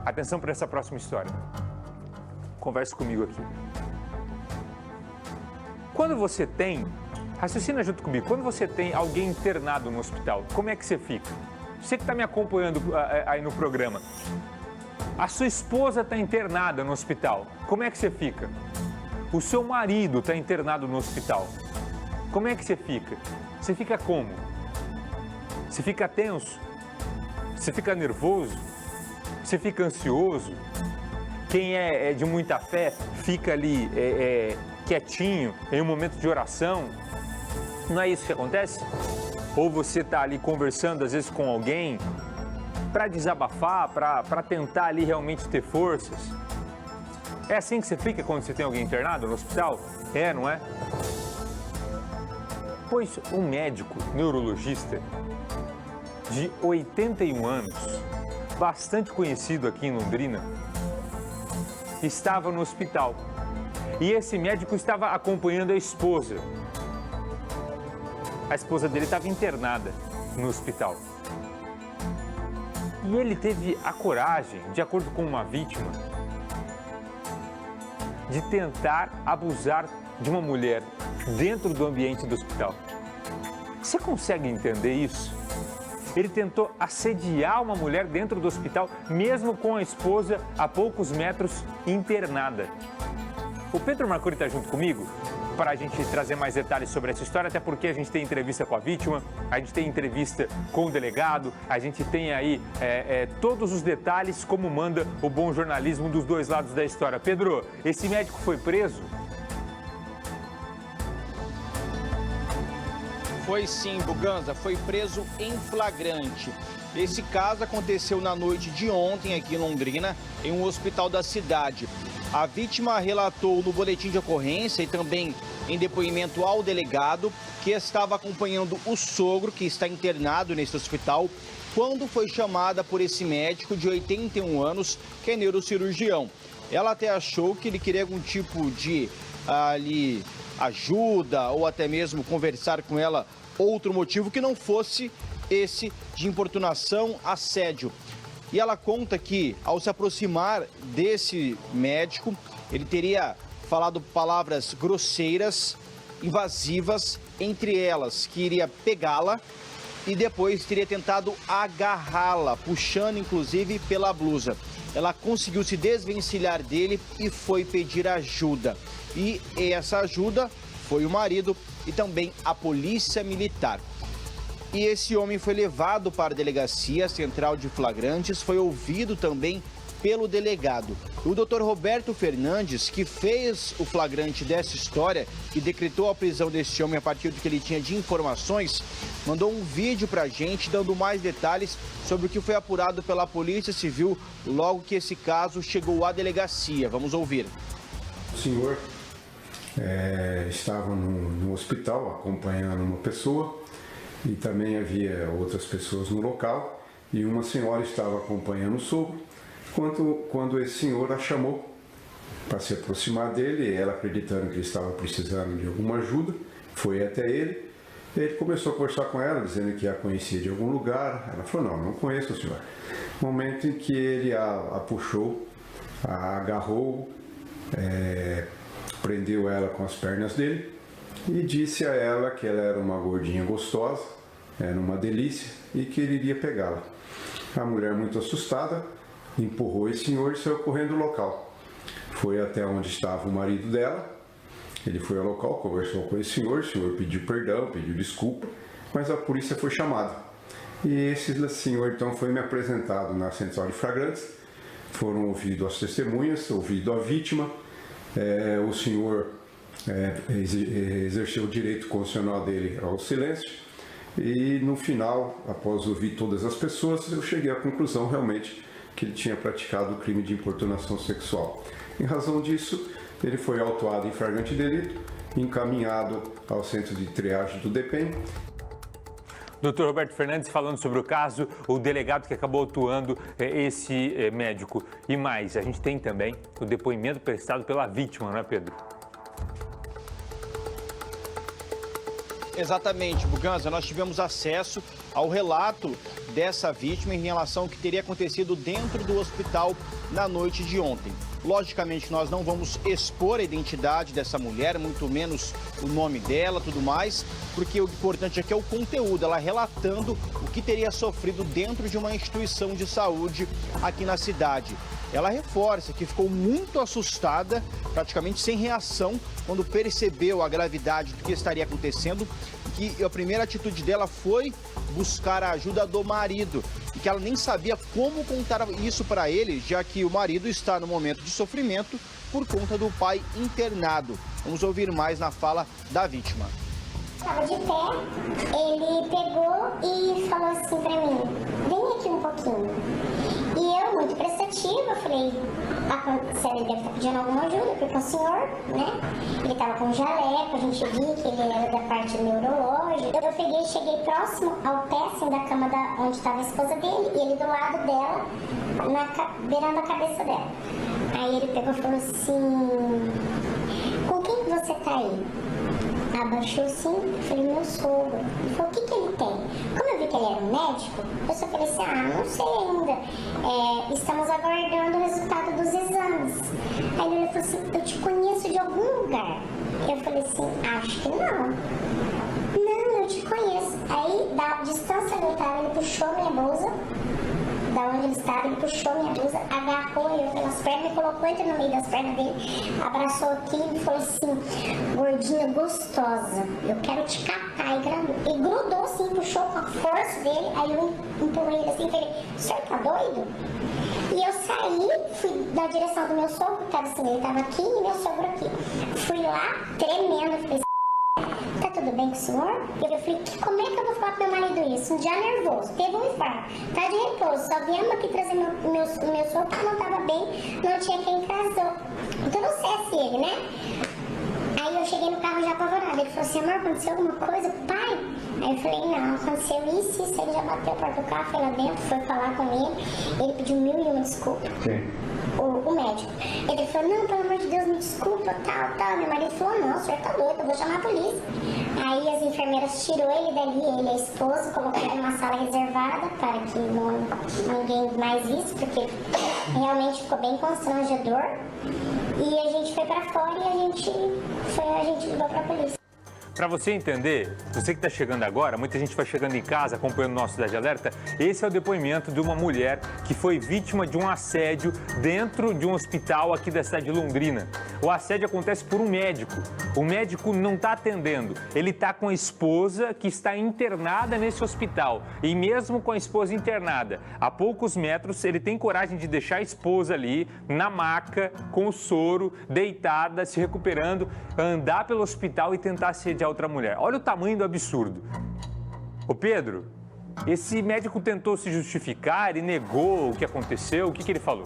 Atenção para essa próxima história. Converse comigo aqui. Quando você tem, raciocina junto comigo, quando você tem alguém internado no hospital, como é que você fica? Você que está me acompanhando aí no programa, a sua esposa está internada no hospital, como é que você fica? O seu marido está internado no hospital, como é que você fica? Você fica como? Você fica tenso? Você fica nervoso? Você fica ansioso? Quem é de muita fé fica ali quietinho em um momento de oração. Não é isso que acontece? Ou você está ali conversando às vezes com alguém para desabafar, para tentar ali realmente ter forças. É assim que você fica quando você tem alguém internado no hospital? É, não é? Pois um médico neurologista de 81 anos, bastante conhecido aqui em Londrina, estava no hospital. E esse médico estava acompanhando a esposa. A esposa dele estava internada no hospital. E ele teve a coragem, de acordo com uma vítima, de tentar abusar de uma mulher dentro do ambiente do hospital. Você consegue entender isso? Ele tentou assediar uma mulher dentro do hospital, mesmo com a esposa a poucos metros internada. O Pedro Marcuri está junto comigo para a gente trazer mais detalhes sobre essa história, até porque a gente tem entrevista com a vítima, a gente tem entrevista com o delegado, a gente tem aí todos os detalhes, como manda o bom jornalismo dos dois lados da história. Pedro, esse médico foi preso? Foi sim, Buganza, foi preso em flagrante. Esse caso aconteceu na noite de ontem aqui em Londrina, em um hospital da cidade. A vítima relatou no boletim de ocorrência e também em depoimento ao delegado que estava acompanhando o sogro, que está internado nesse hospital, quando foi chamada por esse médico de 81 anos, que é neurocirurgião. Ela até achou que ele queria algum tipo de ajuda ou até mesmo conversar com ela, outro motivo que não fosse esse de importunação, assédio. E ela conta que, ao se aproximar desse médico, ele teria falado palavras grosseiras, invasivas, entre elas que iria pegá-la e depois teria tentado agarrá-la, puxando inclusive pela blusa. Ela conseguiu se desvencilhar dele e foi pedir ajuda. E essa ajuda foi o marido e também a polícia militar. E esse homem foi levado para a delegacia central de flagrantes, foi ouvido também pelo delegado. O doutor Roberto Fernandes, que fez o flagrante dessa história e decretou a prisão desse homem a partir do que ele tinha de informações, mandou um vídeo para a gente dando mais detalhes sobre o que foi apurado pela Polícia Civil logo que esse caso chegou à delegacia. Vamos ouvir. O senhor estava no hospital acompanhando uma pessoa e também havia outras pessoas no local e uma senhora estava acompanhando o sogro quando esse senhor a chamou para se aproximar dele, ela acreditando que ele estava precisando de alguma ajuda, foi até ele. Ele começou a conversar com ela, dizendo que a conhecia de algum lugar. Ela falou, não conheço o senhor. No momento em que ele a puxou, a agarrou, prendeu ela com as pernas dele e disse a ela que ela era uma gordinha gostosa, era uma delícia e que ele iria pegá-la. A mulher, muito assustada, empurrou esse senhor e saiu correndo do local. Foi até onde estava o marido dela, ele foi ao local, conversou com esse senhor, o senhor pediu perdão, pediu desculpa, mas a polícia foi chamada. E esse senhor então foi me apresentado na central de flagrantes, foram ouvidos as testemunhas, ouvido a vítima, o senhor exerceu o direito constitucional dele ao silêncio e no final, após ouvir todas as pessoas, eu cheguei à conclusão realmente que ele tinha praticado o crime de importunação sexual. Em razão disso, ele foi autuado em flagrante delito, encaminhado ao centro de triagem do DEPEN. Doutor Roberto Fernandes falando sobre o caso, o delegado que acabou atuando esse médico. E mais, a gente tem também o depoimento prestado pela vítima, não é, Pedro? Exatamente, Buganza, nós tivemos acesso ao relato dessa vítima em relação ao que teria acontecido dentro do hospital na noite de ontem. Logicamente, nós não vamos expor a identidade dessa mulher, muito menos o nome dela, tudo mais, porque o importante aqui é o conteúdo, ela relatando o que teria sofrido dentro de uma instituição de saúde aqui na cidade. Ela reforça que ficou muito assustada, praticamente sem reação, quando percebeu a gravidade do que estaria acontecendo, que a primeira atitude dela foi buscar a ajuda do marido, e que ela nem sabia como contar isso para ele, já que o marido está no momento de sofrimento por conta do pai internado. Vamos ouvir mais na fala da vítima. Estava de pé, ele pegou e falou assim pra mim, vem aqui um pouquinho. E eu, muito prestativa, falei, ele deve estar pedindo alguma ajuda, porque o senhor, né, ele estava com jaleco, a gente viu que ele era da parte neurológica. Eu peguei e cheguei próximo ao pé, assim, da cama onde estava a esposa dele, e ele do lado dela, beirando a cabeça dela. Aí ele pegou e falou assim, com quem que você tá aí? Abaixou assim, eu falei, meu sogro. Ele falou, o que ele tem? Como eu vi que ele era um médico, eu só falei assim, não sei ainda. Estamos aguardando o resultado dos exames. Aí ele falou assim, eu te conheço de algum lugar. Eu falei assim, acho que não. Não, eu te conheço. Aí, da distância que eu tava, ele puxou minha blusa. Da onde ele estava, ele puxou minha blusa, agarrou eu pelas pernas e colocou entre no meio das pernas dele, abraçou aqui e falou assim, gordinha gostosa, eu quero te catar. E grudou assim, puxou com a força dele, aí eu empurrei ele assim e falei, o senhor tá doido? E eu saí, fui na direção do meu sogro, que estava assim, ele estava aqui e meu sogro aqui. Fui lá, tremendo, falei, tá tudo bem com o senhor? Eu falei, como é que eu vou falar pro meu marido isso? Um dia nervoso, teve um infarto, tá de repouso, só viemos aqui trazer meu sogro que não tava bem, não tinha quem casou. Então não sei se ele, né? Aí eu cheguei no carro já apavorada, ele falou assim, amor, aconteceu alguma coisa? Pai? Aí eu falei, não, aconteceu isso, ele já bateu a porta do carro, foi lá dentro, foi falar com ele pediu 1001 desculpas. Sim. O médico. Ele falou, não, pelo amor de Deus, me desculpa, tal. Meu marido falou, não, o senhor tá doido, eu vou chamar a polícia. Aí as enfermeiras tirou ele dali, ele e a esposa, colocou ele numa sala reservada para que ninguém mais visse, porque realmente ficou bem constrangedor. E a gente foi pra fora e a gente ligou pra polícia. Para você entender, você que está chegando agora, muita gente vai chegando em casa acompanhando o nosso Cidade Alerta, esse é o depoimento de uma mulher que foi vítima de um assédio dentro de um hospital aqui da cidade de Londrina. O assédio acontece por um médico. O médico não está atendendo, ele está com a esposa que está internada nesse hospital. E mesmo com a esposa internada, a poucos metros, ele tem coragem de deixar a esposa ali, na maca, com o soro, deitada, se recuperando, andar pelo hospital e tentar assediar outra mulher. Olha o tamanho do absurdo. Ô Pedro, esse médico tentou se justificar e negou o que aconteceu. O que ele falou?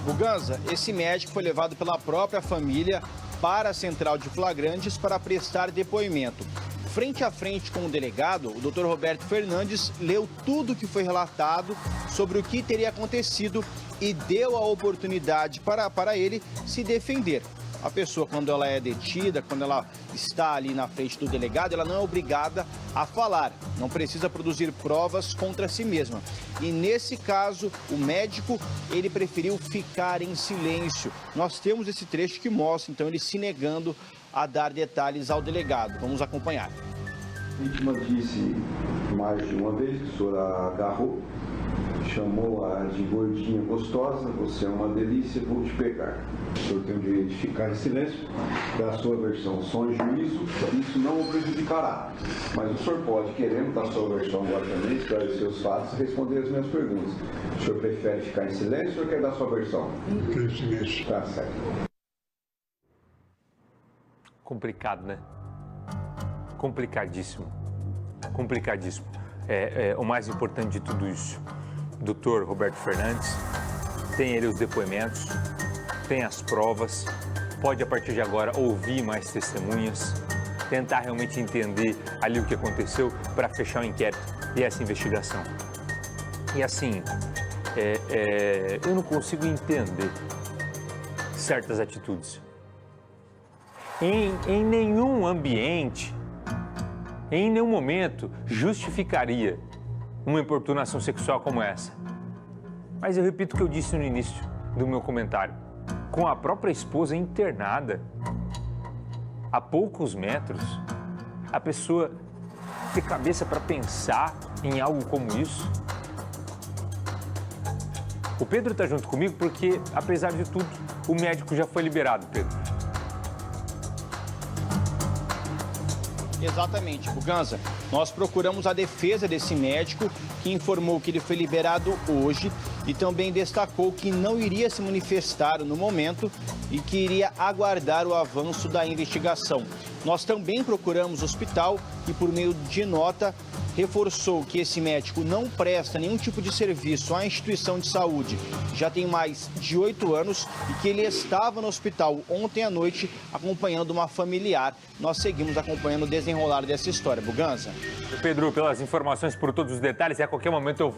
Buganza, esse médico foi levado pela própria família para a central de flagrantes para prestar depoimento. Frente a frente com o delegado, o Dr. Roberto Fernandes leu tudo o que foi relatado sobre o que teria acontecido e deu a oportunidade para ele se defender. A pessoa, quando ela é detida, quando ela está ali na frente do delegado, ela não é obrigada a falar, não precisa produzir provas contra si mesma. E nesse caso, o médico, ele preferiu ficar em silêncio. Nós temos esse trecho que mostra, então, ele se negando a dar detalhes ao delegado. Vamos acompanhar. A vítima disse mais de uma vez que o senhor a agarrou, chamou-a de gordinha gostosa, você é uma delícia, vou te pegar. O senhor tem o direito de ficar em silêncio, dar a sua versão sem juízo, isso não o prejudicará. Mas o senhor pode, querendo dar a sua versão agora também, esclarecer os fatos e responder as minhas perguntas. O senhor prefere ficar em silêncio ou quer dar a sua versão? Ficar em silêncio. Tá certo. Complicado, né? Complicadíssimo. Complicadíssimo. O mais importante de tudo isso, Dr. Roberto Fernandes, tem ele os depoimentos, tem as provas, pode a partir de agora ouvir mais testemunhas, tentar realmente entender ali o que aconteceu para fechar o inquérito e essa investigação. E assim, eu não consigo entender certas atitudes. em nenhum ambiente, em nenhum momento, justificaria uma importunação sexual como essa. Mas eu repito o que eu disse no início do meu comentário. Com a própria esposa internada, a poucos metros, a pessoa ter cabeça para pensar em algo como isso? O Pedro está junto comigo porque, apesar de tudo, o médico já foi liberado, Pedro. Exatamente, Buganza. Nós procuramos a defesa desse médico, que informou que ele foi liberado hoje e também destacou que não iria se manifestar no momento e que iria aguardar o avanço da investigação. Nós também procuramos o hospital e, por meio de nota, reforçou que esse médico não presta nenhum tipo de serviço à instituição de saúde. Já tem mais de 8 anos e que ele estava no hospital ontem à noite acompanhando uma familiar. Nós seguimos acompanhando o desenrolar dessa história. Buganza. Pedro, pelas informações, por todos os detalhes, e a qualquer momento eu vou